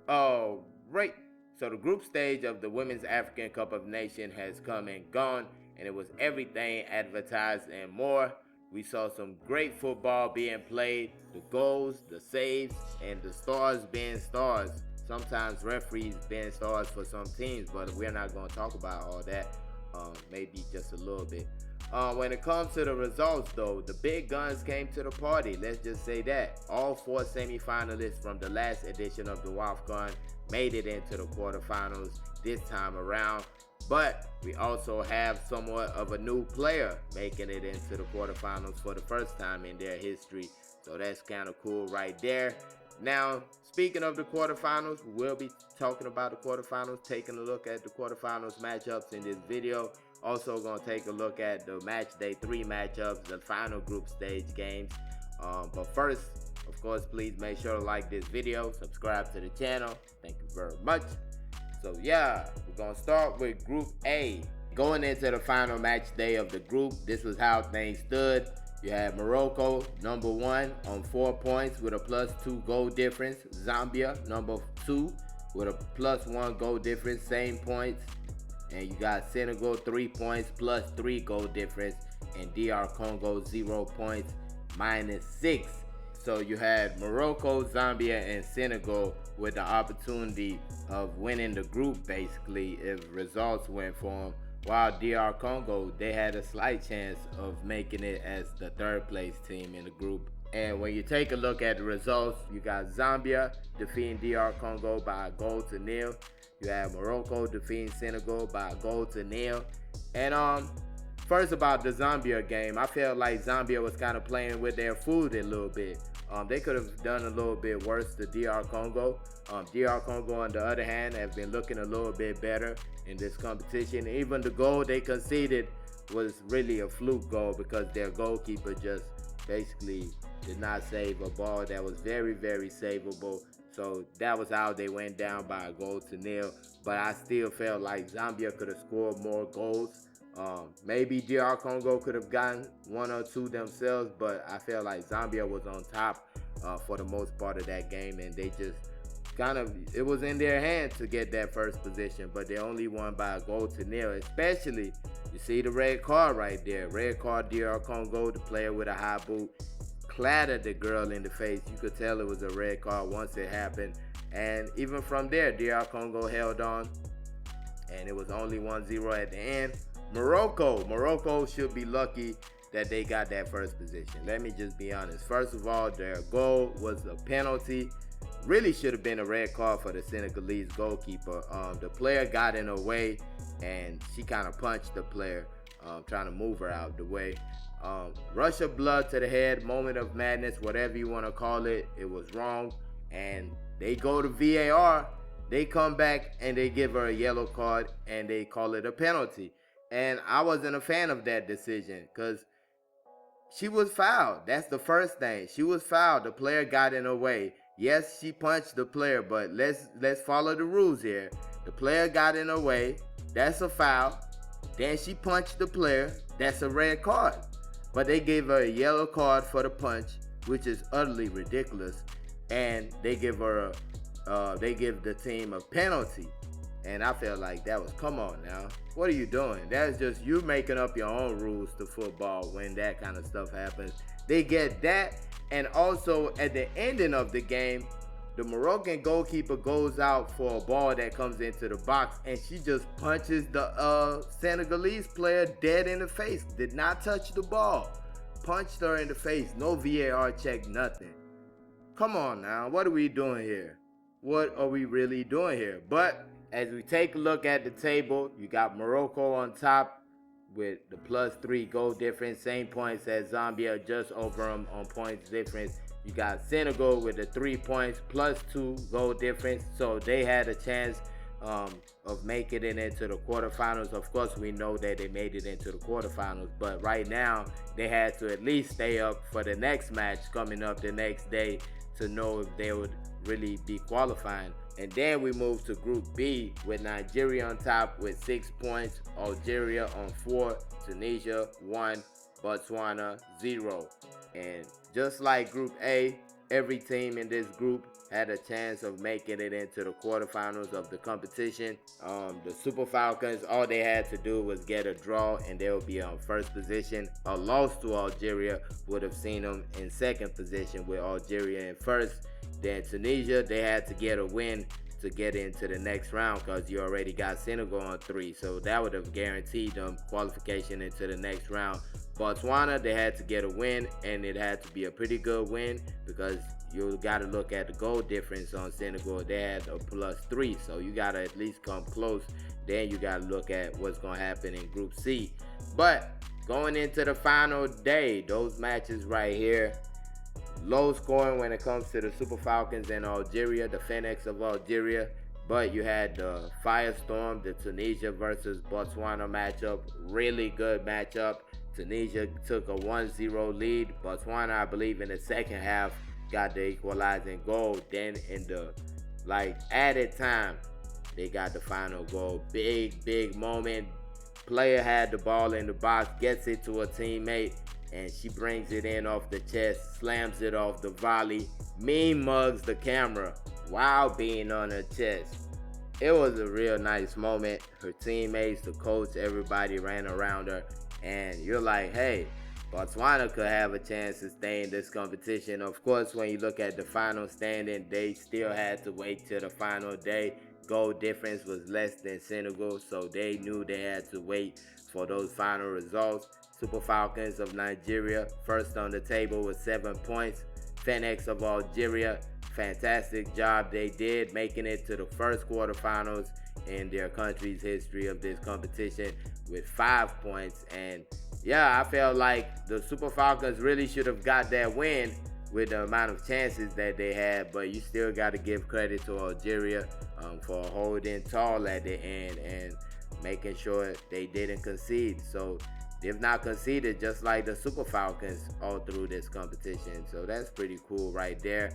Right. So the group stage of the Women's African Cup of Nations has come and gone, and it was everything advertised and more. We saw some great football being played, the goals, the saves, and the stars being stars. Sometimes referees being stars for some teams, but we're not going to talk about all that. Maybe just a little bit. When it comes to the results, though, the big guns came to the party. Let's just say that. All 4 semifinalists from the last edition of the WAFCON made it into the quarterfinals this time around. But we also have somewhat of a new player making it into the quarterfinals for the first time in their history. So that's kind of cool right there. Now, speaking of the quarterfinals, we'll be talking about the quarterfinals, taking a look at the quarterfinals matchups in this video. Also going to take a look at the match day 3 matchups, the final group stage games. But first, of course, please make sure to like this video, subscribe to the channel. Thank you very much. So yeah, we're going to start with Group A. Going into the final match day of the group, this was how things stood. You had Morocco, number 1, on 4 points with a +2 goal difference. Zambia, number 2, with a +1 goal difference, same points. And you got Senegal, 3 points, +3 goal difference. And DR Congo, 0 points, -6. So you had Morocco, Zambia, and Senegal with the opportunity of winning the group, basically, if results went for them. While DR Congo, they had a slight chance of making it as the 3rd place team in the group. And when you take a look at the results, you got Zambia defeating DR Congo by 1-0. You have Morocco defeating Senegal by 1-0. And first about the Zambia game, I felt like Zambia was kind of playing with their food a little bit. They could have done a little bit worse to DR Congo. DR Congo, on the other hand, has been looking a little bit better in this competition. Even the goal they conceded was really a fluke goal because their goalkeeper just basically did not save a ball that was very, very savable. So that was how they went down by 1-0. But I still felt like Zambia could have scored more goals. Maybe DR Congo could have gotten 1 or 2 themselves, but I felt like Zambia was on top for the most part of that game, and they just it was in their hands to get that first position, but they only won by 1-0. Especially, you see the red card right there. Red card, DR Congo, the player with a high boot, clattered the girl in the face. You could tell it was a red card once it happened. And even from there, DR Congo held on, and it was only 1-0 at the end. Morocco should be lucky that they got that first position. Let me just be honest. First of all, their goal was a penalty. Really should have been a red card for the Senegalese goalkeeper. The player got in her way, and she kind of punched the player, trying to move her out the way. Rush of blood to the head, moment of madness, whatever you want to call it. It was wrong, and they go to VAR. They come back, and they give her a yellow card, and they call it a penalty. And I wasn't a fan of that decision because she was fouled. That's the first thing. She was fouled. The player got in her way. Yes, she punched the player, but let's follow the rules here. The player got in her way. That's a foul. Then she punched the player. That's a red card. But they gave her a yellow card for the punch, which is utterly ridiculous. And they give the team a penalty. And I felt like that was, come on now. What are you doing? That's just you making up your own rules to football when that kind of stuff happens. They get that. And also at the ending of the game, the Moroccan goalkeeper goes out for a ball that comes into the box, and she just punches the Senegalese player dead in the face. Did not touch the ball. Punched her in the face. No VAR check, nothing. Come on now. What are we doing here? What are we really doing here? But as we take a look at the table, you got Morocco on top with the +3 goal difference, same points as Zambia, just over them on points difference. You got Senegal with the 3 points, +2 goal difference, so they had a chance of making it into the quarterfinals. Of course, we know that they made it into the quarterfinals, but right now they had to at least stay up for the next match coming up the next day to know if they would really be qualifying. And then we move to Group B with Nigeria on top with 6 points, Algeria on 4, Tunisia 1, Botswana 0. And just like Group A, every team in this group had a chance of making it into the quarterfinals of the competition. The Super Falcons, all they had to do was get a draw and they'll be on first position. A loss to Algeria would have seen them in second position with Algeria in first. Then Tunisia, they had to get a win to get into the next round because you already got Senegal on 3. So that would have guaranteed them qualification into the next round. Botswana, they had to get a win, and it had to be a pretty good win because you got to look at the goal difference on Senegal. They had a +3, so you got to at least come close. Then you got to look at what's going to happen in Group C. But going into the final day, those matches right here, low scoring when it comes to the Super Falcons and Algeria, the Phoenix of Algeria. But you had the Firestorm, the Tunisia versus Botswana matchup. Really good matchup. Tunisia took a 1-0 lead. Botswana, I believe, in the second half got the equalizing goal. Then in the added time, they got the final goal. Big moment. Player had the ball in the box, gets it to a teammate, and she brings it in off the chest, slams it off the volley. Mean mugs the camera while being on her chest. It was a real nice moment. Her teammates, the coach, everybody ran around her, and you're like, hey, Botswana could have a chance to stay in this competition. Of course, when you look at the final standing, they still had to wait till the final day. Goal difference was less than Senegal, so they knew they had to wait for those final results. Super Falcons of Nigeria, first on the table with 7 points. Phoenix of Algeria, fantastic job they did, making it to the first quarterfinals in their country's history of this competition with 5 points. And yeah, I felt like the Super Falcons really should have got that win with the amount of chances that they had, but you still got to give credit to Algeria for holding tall at the end and making sure they didn't concede. So they've not conceded, just like the Super Falcons all through this competition. So that's pretty cool right there.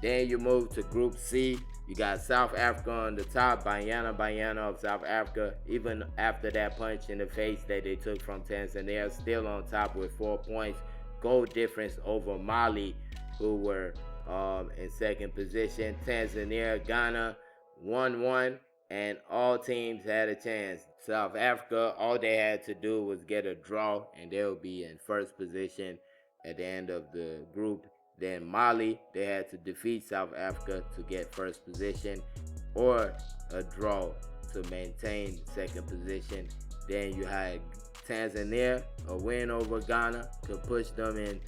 Then you move to Group C. You got South Africa on the top, Banyana of South Africa. Even after that punch in the face that they took from Tanzania, still on top with 4 points. Goal difference over Mali, who were in second position. Tanzania, Ghana, 1-1, and all teams had a chance. South Africa, all they had to do was get a draw, and they'll be in first position at the end of the group. Then Mali, they had to defeat South Africa to get first position, or a draw to maintain second position. Then you had Tanzania, a win over Ghana could push them in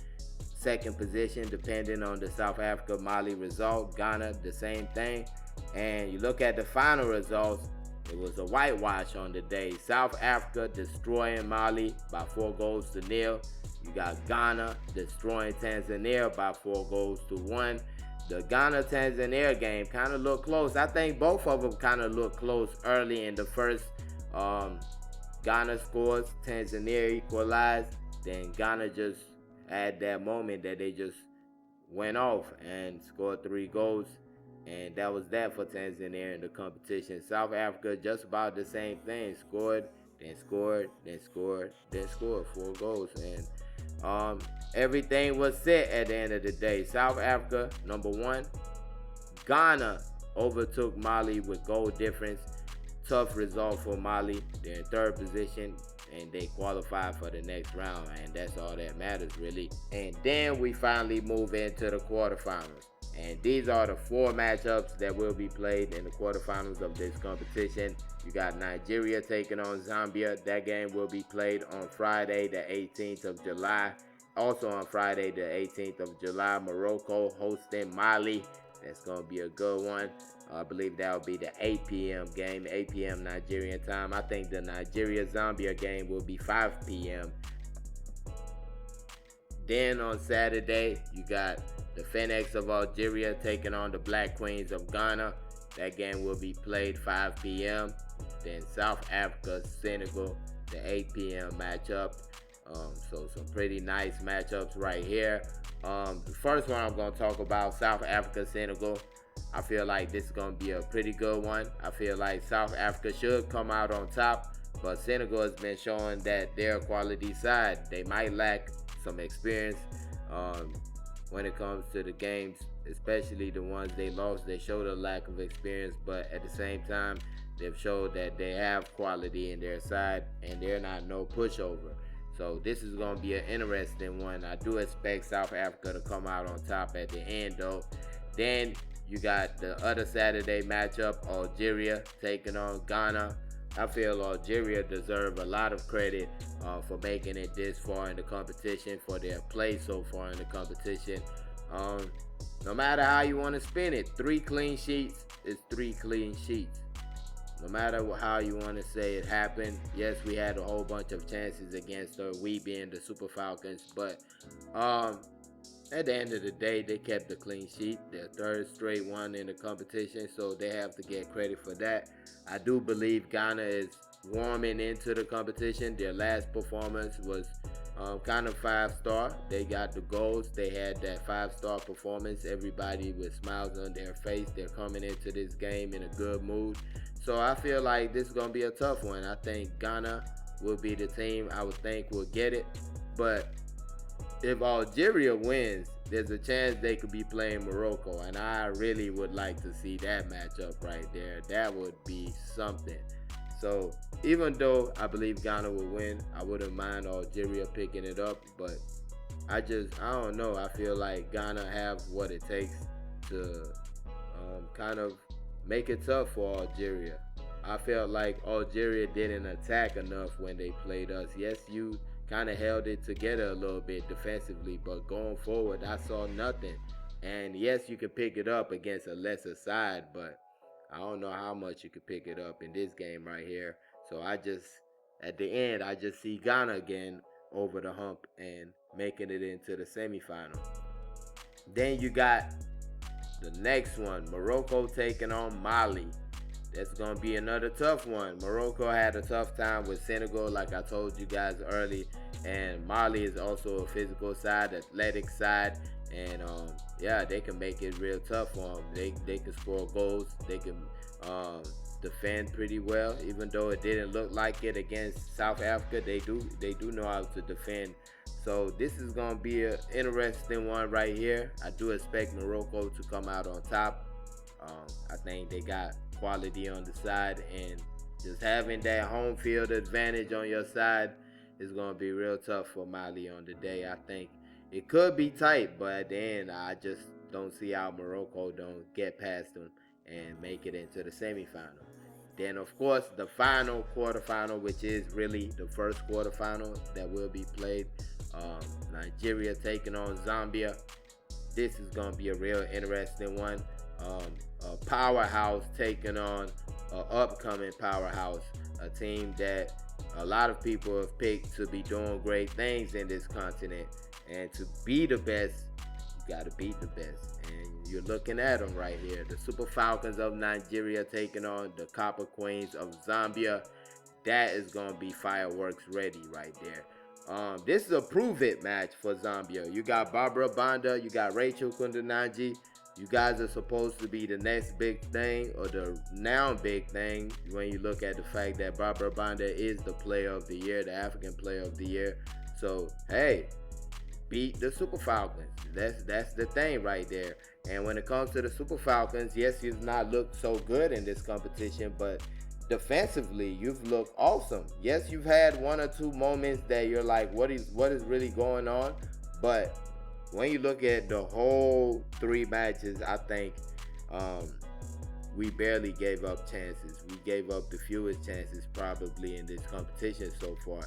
second position depending on the South Africa-Mali result. Ghana, the same thing. And you look at the final results, it was a whitewash on the day. South Africa destroying Mali by 4-0. You got Ghana destroying Tanzania by 4-1. The Ghana-Tanzania game kind of looked close. I think both of them kind of looked close early in the first. Ghana scores, Tanzania equalized. Then Ghana just had that moment that they just went off and scored 3 goals. And that was that for Tanzania in the competition. South Africa, just about the same thing. Scored, then scored, then scored, then scored 4 goals. And everything was set at the end of the day. South Africa, number 1. Ghana overtook Mali with goal difference. Tough result for Mali. They're in third position, and they qualified for the next round. And that's all that matters, really. And then we finally move into the quarterfinals. And these are the 4 matchups that will be played in the quarterfinals of this competition. You got Nigeria taking on Zambia. That game will be played on Friday, the 18th of July. Also on Friday, the 18th of July, Morocco hosting Mali. That's going to be a good one. I believe that will be the 8 p.m. game, 8 p.m. Nigerian time. I think the Nigeria-Zambia game will be 5 p.m. Then on Saturday, you got the Phoenix of Algeria taking on the Black Queens of Ghana. That game will be played 5 p.m. Then South Africa, Senegal, the 8 p.m. matchup. So some pretty nice matchups right here. The first one I'm going to talk about, South Africa, Senegal. I feel like this is going to be a pretty good one. I feel like South Africa should come out on top, but Senegal has been showing that they're a quality side. They might lack some experience when it comes to the games, especially the ones they lost. They showed a lack of experience, but at the same time, they've showed that they have quality in their side and they're not no pushover. So this is going to be an interesting one. I do expect South Africa to come out on top at the end, though. Then you got the other Saturday matchup, Algeria taking on Ghana. I feel Algeria deserve a lot of credit for making it this far in the competition, for their play so far in the competition. No matter how you want to spin it, 3 clean sheets is 3 clean sheets. No matter how you want to say it happened, yes, we had a whole bunch of chances against we being the Super Falcons, but at the end of the day, they kept the clean sheet, their third straight one in the competition, so they have to get credit for that. I do believe Ghana is warming into the competition. Their last performance was kind of 5-star. They got the goals. They had that 5-star performance. Everybody with smiles on their face. They're coming into this game in a good mood. So I feel like this is going to be a tough one. I think Ghana will be the team I would think will get it. But if Algeria wins, there's a chance they could be playing Morocco, and I really would like to see that matchup right there. That would be something. So even though I believe Ghana will win, I wouldn't mind Algeria picking it up, but I don't know. I feel like Ghana have what it takes to kind of make it tough for Algeria. I felt like Algeria didn't attack enough when they played us. Yes, you kind of held it together a little bit defensively, but going forward, I saw nothing. And yes, you can pick it up against a lesser side, but I don't know how much you could pick it up in this game right here. So at the end, I just see Ghana again over the hump and making it into the semifinal. Then you got the next one, Morocco taking on Mali. That's going to be another tough one. Morocco had a tough time with Senegal, like I told you guys early. And Mali is also a physical side, athletic side. And yeah, they can make it real tough for them. They can score goals. They can defend pretty well. Even though it didn't look like it against South Africa, they do know how to defend. So this is going to be an interesting one right here. I do expect Morocco to come out on top. I think they got quality on the side, and just having that home field advantage on your side is going to be real tough for Mali on the day. I think it could be tight, but at the end, I just don't see how Morocco don't get past them and make it into the semifinal. Then, of course, the final quarterfinal, which is really the first quarterfinal that will be played. Nigeria taking on Zambia. This is going to be a real interesting one. A powerhouse taking on an upcoming powerhouse, a team that a lot of people have picked to be doing great things in this continent. And to be the best, you got to beat the best. And you're looking at them right here. The Super Falcons of Nigeria taking on the Copper Queens of Zambia. That is going to be fireworks ready right there. This is a prove-it match for Zambia. You got Barbara Banda, you got Rachel Kundananji. You guys are supposed to be the next big thing, or the now big thing, when you look at the fact that Barbara Banda is the player of the year, the African player of the year. So, hey, beat the Super Falcons. That's the thing right there. And when it comes to the Super Falcons, yes, you've not looked so good in this competition, but defensively, you've looked awesome. Yes, you've had 1 or 2 moments that you're like, what is really going on? But when you look at the whole 3 matches, I think we barely gave up chances. We gave up the fewest chances probably in this competition so far.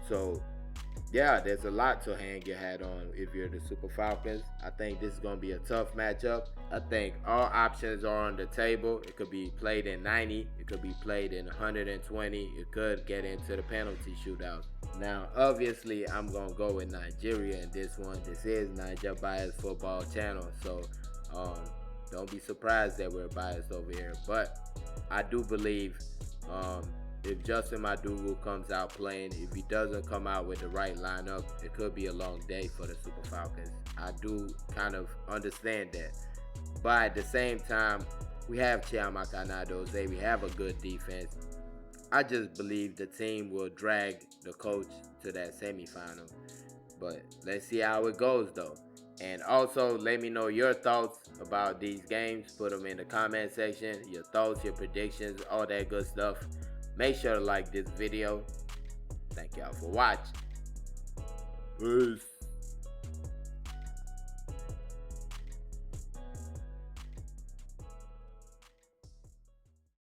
So, yeah, there's a lot to hang your hat on if you're the Super Falcons. I think this is going to be a tough matchup. I think all options are on the table. It could be played in 90. It could be played in 120. It could get into the penalty shootout. Now, obviously, I'm going to go with Nigeria in this one. This is Naijabiasfc football channel, so don't be surprised that we're biased over here. But I do believe if Justin Madugu comes out playing, if he doesn't come out with the right lineup, it could be a long day for the Super Falcons. I do kind of understand that. But at the same time, we have Chiamaka Nadoze. We have a good defense. I just believe the team will drag the coach to that semifinal. But let's see how it goes, though. And also, let me know your thoughts about these games. Put them in the comment section. Your thoughts, your predictions, all that good stuff. Make sure to like this video. Thank y'all for watching. Peace.